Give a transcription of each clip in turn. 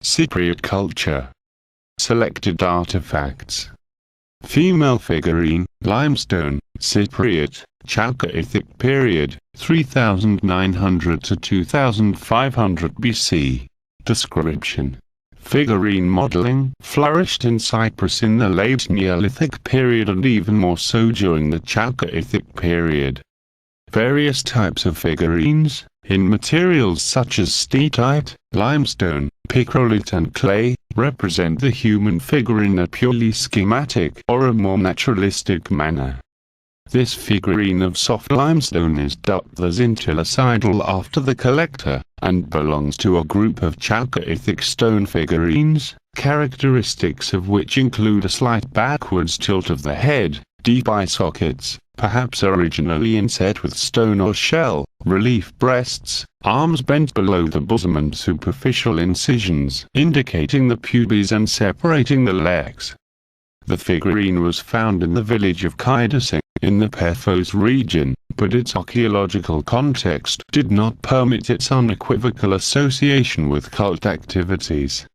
Cypriot culture. Selected artifacts. Female figurine, limestone, Cypriot, Chalcolithic period, 3900 to 2500 BC. Description. Figurine modeling flourished in Cyprus in the late Neolithic period and even more so during the Chalcolithic period. Various types of figurines, in materials such as steatite, limestone, picrolite and clay, represent the human figure in a purely schematic or a more naturalistic manner. This figurine of soft limestone is dubbed the zintilocidal after the collector, and belongs to a group of Chalcolithic stone figurines, characteristics of which include a slight backwards tilt of the head, deep eye sockets, perhaps originally inset with stone or shell, relief breasts, arms bent below the bosom and superficial incisions indicating the pubes and separating the legs. The figurine was found in the village of Kidasing, in the Paphos region, but its archaeological context did not permit its unequivocal association with cult activities.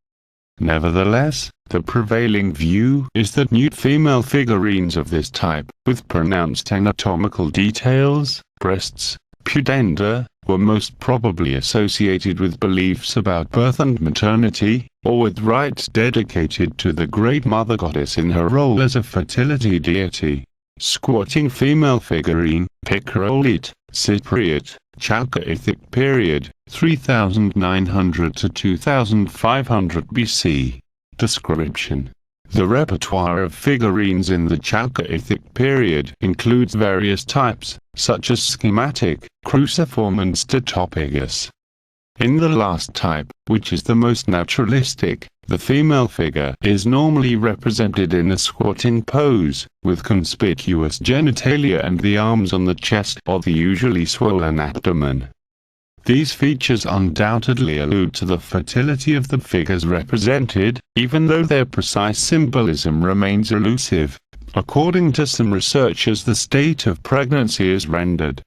Nevertheless, the prevailing view is that nude female figurines of this type, with pronounced anatomical details, breasts, pudenda, were most probably associated with beliefs about birth and maternity, or with rites dedicated to the Great Mother Goddess in her role as a fertility deity. Squatting female figurine, picrolite, Cypriot, Chalcolithic period, 3900 to 2500 BC. Description. The repertoire of figurines in the Chalcolithic period includes various types, such as schematic, cruciform and statopagus. In the last type, which is the most naturalistic, the female figure is normally represented in a squatting pose, with conspicuous genitalia and the arms on the chest or the usually swollen abdomen. These features undoubtedly allude to the fertility of the figures represented, even though their precise symbolism remains elusive. According to some researchers, the state of pregnancy is rendered.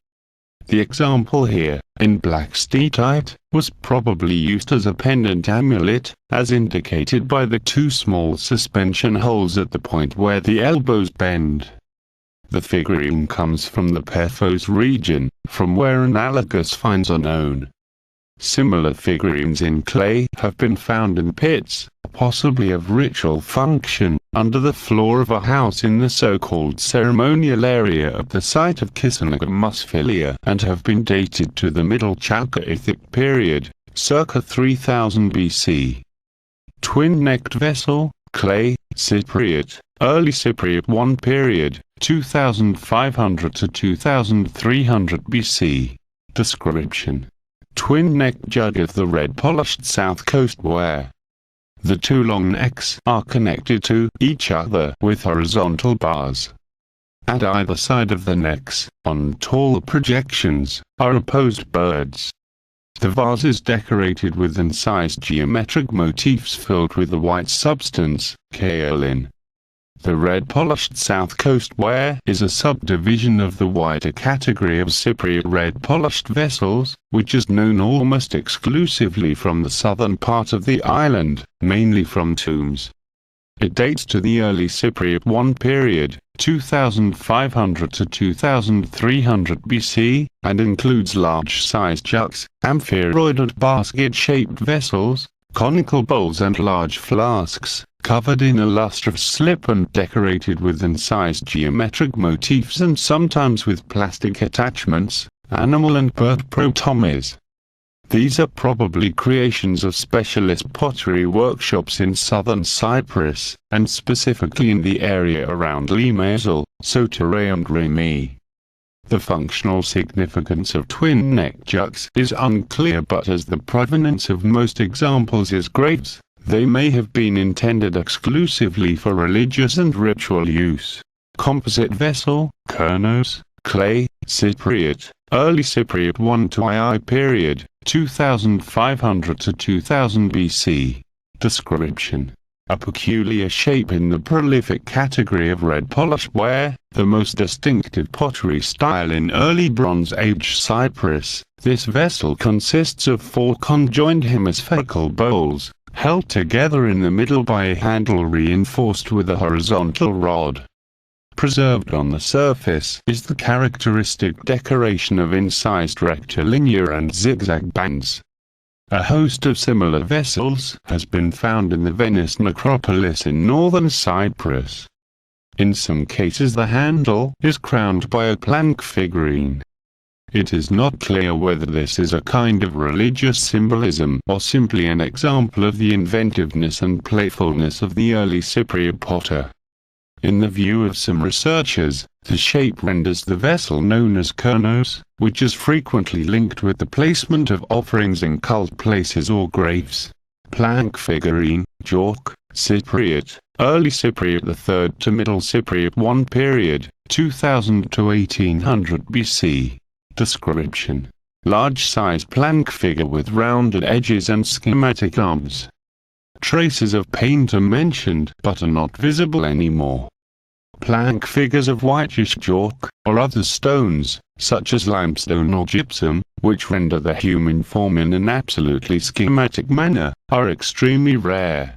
The example here, in black steatite, was probably used as a pendant amulet, as indicated by the two small suspension holes at the point where the elbows bend. The figurine comes from the Paphos region, from where analogous finds are known. Similar figurines in clay have been found in pits, possibly of ritual function, under the floor of a house in the so-called ceremonial area at the site of Kysenagamusphilia, and have been dated to the Middle Chalcolithic period, circa 3000 BC. Twin-necked vessel, clay, Cypriot, early Cypriot I period, 2500 to 2300 BC. Description. Twin-necked jug of the red polished south coast ware. The two long necks are connected to each other with horizontal bars. At either side of the necks, on tall projections, are opposed birds. The vase is decorated with incised geometric motifs filled with a white substance, kaolin. The red polished south coast ware is a subdivision of the wider category of Cypriot red polished vessels, which is known almost exclusively from the southern part of the island, mainly from tombs. It dates to the early Cypriot I period, 2500 to 2300 BC, and includes large-sized jugs, amphiroid and basket-shaped vessels, conical bowls and large flasks, covered in a lustrous slip and decorated with incised geometric motifs and sometimes with plastic attachments, animal and bird protomies. These are probably creations of specialist pottery workshops in southern Cyprus, and specifically in the area around Limassol, Sotere and Rimi. The functional significance of twin-neck jugs is unclear, but as the provenance of most examples is great, they may have been intended exclusively for religious and ritual use. Composite vessel, Kernos, clay, Cypriot, early Cypriot I to II period, 2500 to 2000 BC. Description. A peculiar shape in the prolific category of red polished ware, the most distinctive pottery style in early Bronze Age Cyprus. This vessel consists of four conjoined hemispherical bowls, held together in the middle by a handle reinforced with a horizontal rod. Preserved on the surface is the characteristic decoration of incised rectilinear and zigzag bands. A host of similar vessels has been found in the Venice necropolis in northern Cyprus. In some cases the handle is crowned by a plank figurine. It is not clear whether this is a kind of religious symbolism or simply an example of the inventiveness and playfulness of the early Cypriot potter. In the view of some researchers, the shape renders the vessel known as kernos, which is frequently linked with the placement of offerings in cult places or graves. Plank figurine, Jork, Cypriot, Early Cypriot III to Middle Cypriot I period, 2000 to 1800 BC. Description: large-size plank figure with rounded edges and schematic arms. Traces of paint are mentioned but are not visible anymore. Plank figures of whitish chalk, or other stones, such as limestone or gypsum, which render the human form in an absolutely schematic manner, are extremely rare.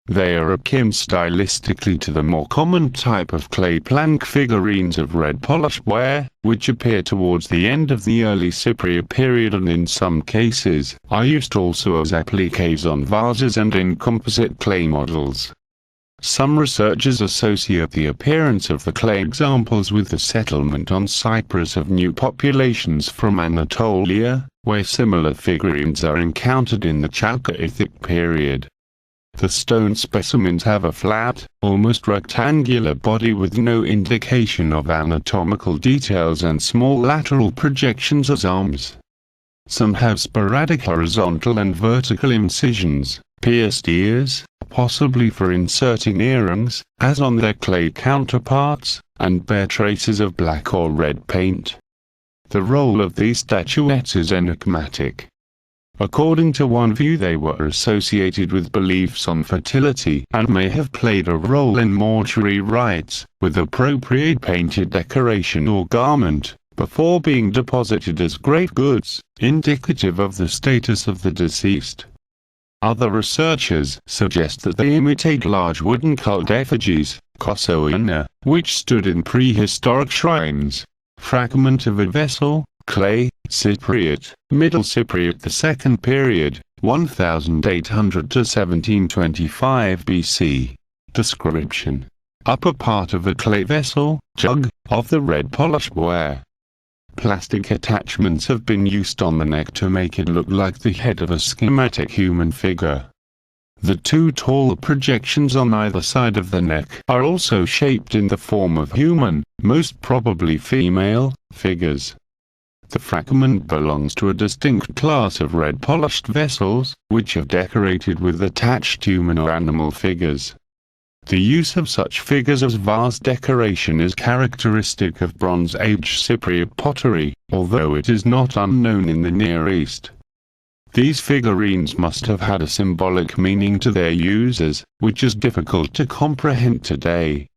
They are akin stylistically to the more common type of clay plank figurines of red polished ware, which appear towards the end of the early Cypriot period and in some cases, are used also as appliques on vases and in composite clay models. Some researchers associate the appearance of the clay examples with the settlement on Cyprus of new populations from Anatolia, where similar figurines are encountered in the Chalcolithic period. The stone specimens have a flat, almost rectangular body with no indication of anatomical details and small lateral projections as arms. Some have sporadic horizontal and vertical incisions, pierced ears, possibly for inserting earrings, as on their clay counterparts, and bear traces of black or red paint. The role of these statuettes is enigmatic. According to one view, they were associated with beliefs on fertility and may have played a role in mortuary rites, with appropriate painted decoration or garment, before being deposited as great goods, indicative of the status of the deceased. Other researchers suggest that they imitate large wooden cult effigies, kossoina, which stood in prehistoric shrines. Fragment of a vessel, clay, Cypriot, Middle Cypriot II period, 1800 to 1725 BC. Description: upper part of a clay vessel, jug, of the red polished ware. Plastic attachments have been used on the neck to make it look like the head of a schematic human figure. The two tall projections on either side of the neck are also shaped in the form of human, most probably female, figures. The fragment belongs to a distinct class of red polished vessels, which are decorated with attached human or animal figures. The use of such figures as vase decoration is characteristic of Bronze Age Cypriot pottery, although it is not unknown in the Near East. These figurines must have had a symbolic meaning to their users, which is difficult to comprehend today.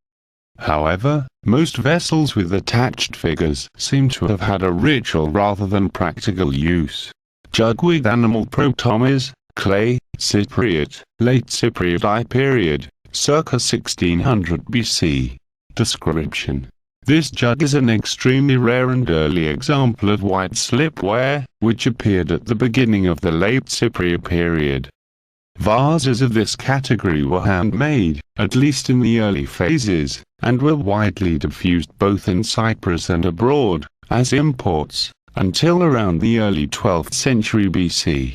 However, most vessels with attached figures seem to have had a ritual rather than practical use. Jug with animal protomies, clay, Cypriot, late Cypriot I period, circa 1600 BC. Description: this jug is an extremely rare and early example of white slipware, which appeared at the beginning of the late Cypriot period. Vases of this category were handmade, at least in the early phases, and were widely diffused both in Cyprus and abroad, as imports, until around the early 12th century BC.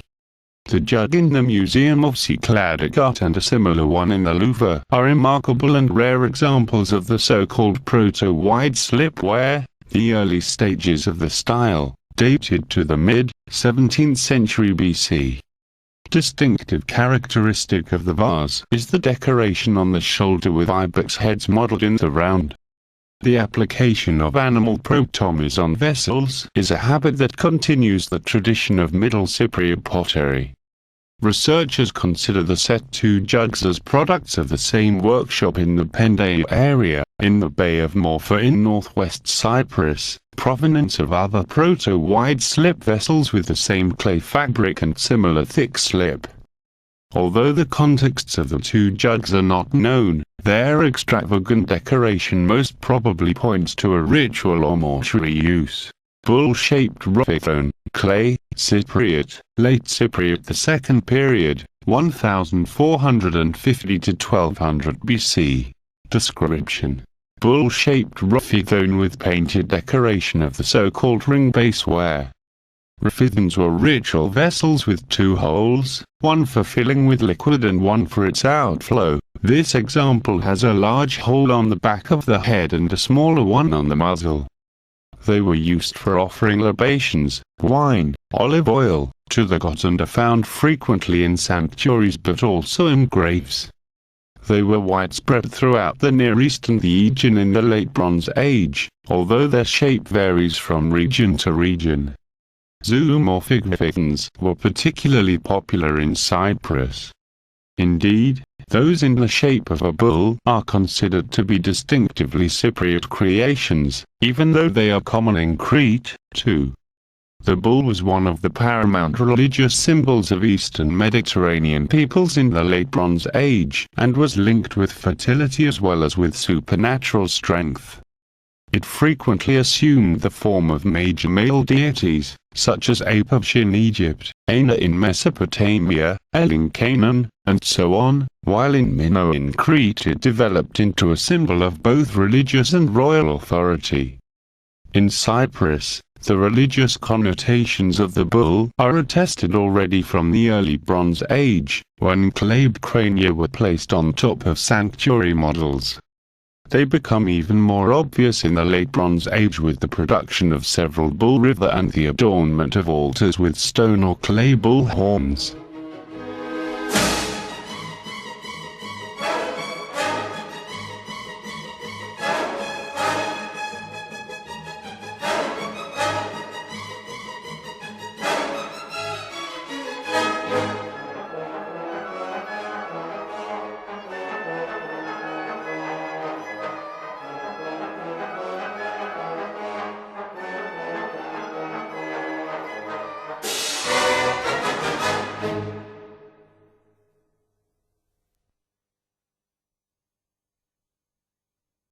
The jug in the Museum of Cycladic Art and a similar one in the Louvre are remarkable and rare examples of the so-called proto-wide slipware, the early stages of the style, dated to the mid-17th century BC. Distinctive characteristic of the vase is the decoration on the shoulder with ibex heads modeled in the round. The application of animal protomies on vessels is a habit that continues the tradition of Middle Cypriot pottery. Researchers consider the set two jugs as products of the same workshop in the Pendaia area, in the Bay of Morpha in northwest Cyprus, provenance of other proto-wide slip vessels with the same clay fabric and similar thick slip. Although the contexts of the two jugs are not known, their extravagant decoration most probably points to a ritual or mortuary use. Bull-shaped Rufitone, clay, Cypriot, late Cypriot II period, 1450 to 1200 BC. Description: bull-shaped Rufitone with painted decoration of the so-called ring base ware. Rufitones were ritual vessels with two holes, one for filling with liquid and one for its outflow. This example has a large hole on the back of the head and a smaller one on the muzzle. They were used for offering libations, wine, olive oil, to the gods and are found frequently in sanctuaries but also in graves. They were widespread throughout the Near East and the Aegean in the Late Bronze Age, although their shape varies from region to region. Zoomorphic Rufitones were particularly popular in Cyprus. Indeed, those in the shape of a bull are considered to be distinctively Cypriot creations, even though they are common in Crete, too. The bull was one of the paramount religious symbols of Eastern Mediterranean peoples in the Late Bronze Age, and was linked with fertility as well as with supernatural strength. It frequently assumed the form of major male deities, such as Apep in Egypt, Ana in Mesopotamia, El in Canaan, and so on, while in Minoan in Crete it developed into a symbol of both religious and royal authority. In Cyprus, the religious connotations of the bull are attested already from the early Bronze Age, when clay crania were placed on top of sanctuary models. They become even more obvious in the Late Bronze Age with the production of several bull river and the adornment of altars with stone or clay bull horns.